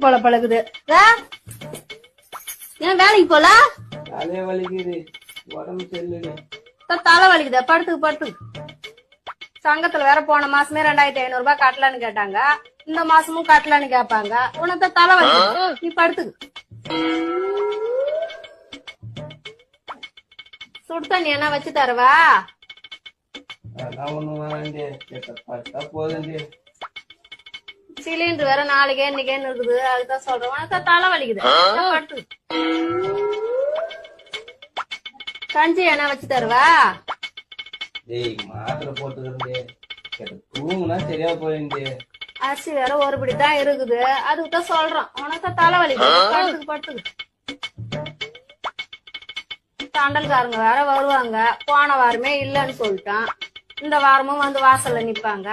போல பழகுது. ஏன் வேலைக்கு போல? தலையே வலிக்குது, உடம்பு செல்லுது. தலை வலிக்குது, படுத்துக்கு படுத்துக்கு. சங்கத்துல வேற போன மாசமே 2500 ரூபாய் கட்டலான்னு கேட்டாங்க. இந்த மாசமும் கட்டலான்னு கேட்பாங்க. உனக்கு தலை வலிக்குது, நீ படுத்துக்கு. சுடு தண்ணி என்ன வச்சு தருவா? அதான் ஒண்ணு வேணாண்டி, பட்டா போதுண்டி. சிலிண்டர் வேற நாளைக்கே இன்னைக்கேன்னு இருக்குது. அதுதான் சொல்றேன், உனக்கு தலை வலிக்குது, படுத்துக்கு. கஞ்சி என்ன வச்சு தருவா? டேய் மாத்திரை போட்டுக்கிறே, தூங்குனா சரியா போயிண்டி. அரிசி வேற ஒரு பிடிதான் இருக்குது. அதுக்குதான் சொல்றோம், உனக்கு தலை வலிக்குது, படுத்துக்கு படுத்துக்கு. தண்டல்காரங்க வேற வருவாங்க. போன வாரமே இல்லன்னு சொல்லிட்டான். இந்த வாரமும் வந்து வாசல்ல நிப்பாங்க.